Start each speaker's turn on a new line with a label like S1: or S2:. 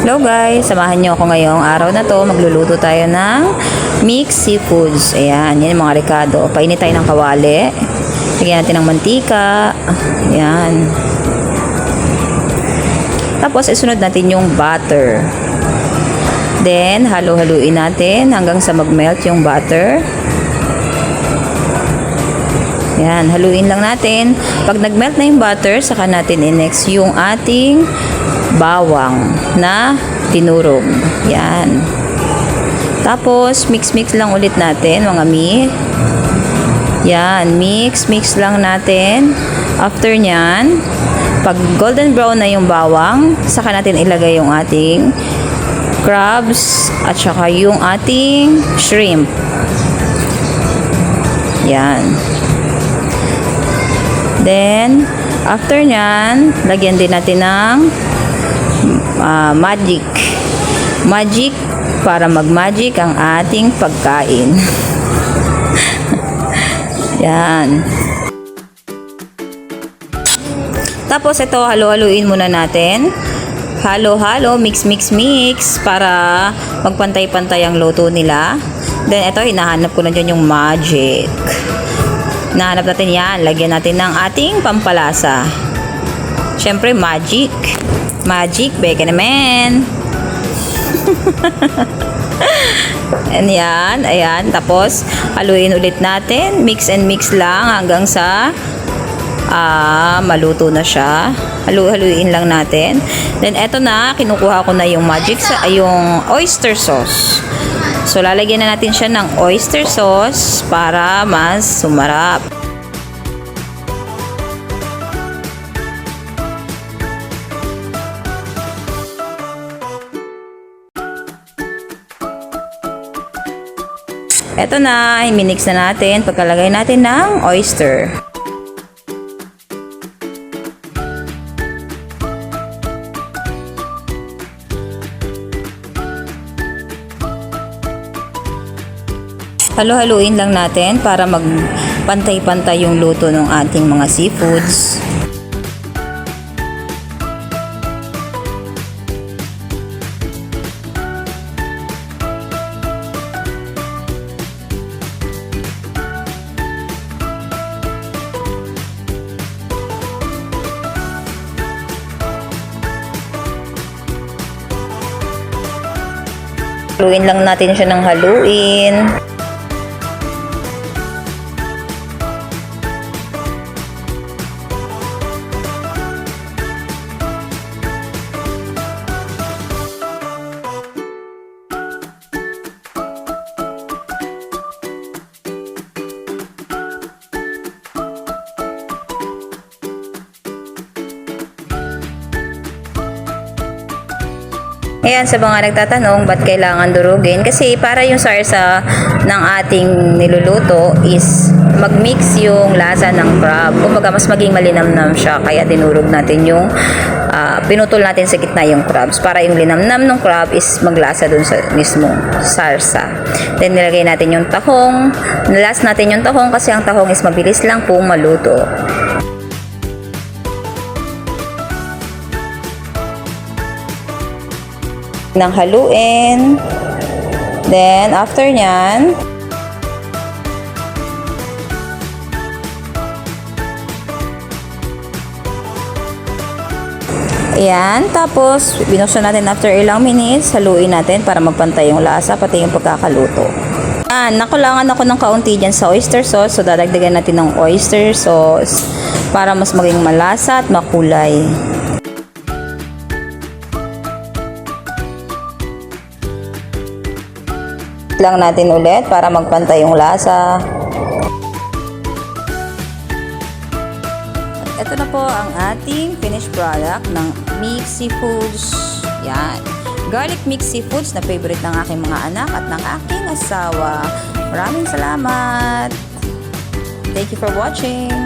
S1: Hello guys, samahan niyo ako ngayong araw na to. Magluluto tayo ng mixed seafoods. Ayan, yan yung mga rekado. Painit tayo ng kawali. Lagyan natin ng mantika. Ayan. Tapos isunod natin yung butter. Then, halo-haluin natin hanggang sa mag-melt yung butter. Ayan, haluin lang natin. Pag nag-melt na yung butter, saka natin i-next yung ating bawang na tinurog. Yan. Tapos, mix-mix lang ulit natin, mga mi. Yan, mix lang natin. After nyan, pag golden brown na yung bawang, saka natin ilagay yung ating crabs at saka yung ating shrimp. Yan. Then, after nyan, lagyan din natin ng magic para mag-magic ang ating pagkain. Yan. Tapos ito, halo-haluin muna natin. Halo-halo, mix para magpantay-pantay ang luto nila. Then ito, hinahanap ko na dyan yung magic. Hinahanap natin yan. Lagyan natin ng ating pampalasa. Siyempre, magic, beka naman. And yan, ayan. Tapos, haluin ulit natin. Mix lang hanggang sa maluto na siya. Haluin lang natin. Then, eto na, kinukuha ko na yung yung oyster sauce. So, lalagyan na natin siya ng oyster sauce para mas sumarap. Eto na, i-mix na natin pagkalagay natin ng oyster. Halo-haluin lang natin para magpantay-pantay yung luto ng ating mga seafoods. Haluin lang natin siya ng haluin. Ayan, sa mga nagtatanong, ba't kailangan durugin? Kasi para yung sarsa ng ating niluluto is mag-mix yung lasa ng crab. Kumbaga, mas maging malinamnam siya. Kaya dinurog natin yung, pinutol natin sa gitna yung crabs. Para yung linamnam ng crab is maglasa dun sa mismong sarsa. Then, nilagay natin yung tahong. Nilas natin yung tahong kasi ang tahong is mabilis lang pong maluto. Nang haluin. Then, after nyan, ayan, tapos, binuksan natin after ilang minutes, haluin natin para magpantay yung lasa, pati yung pagkakaluto. Nakulangan ako ng kaunti dyan sa oyster sauce, so dadagdagan natin ng oyster sauce para mas maging malasa at makulay. Lang natin ulit para magpantay yung lasa. Ito na po ang ating finished product ng mixed seafoods. Yan. Garlic mixed seafoods na favorite ng aking mga anak at ng aking asawa. Maraming salamat. Thank you for watching.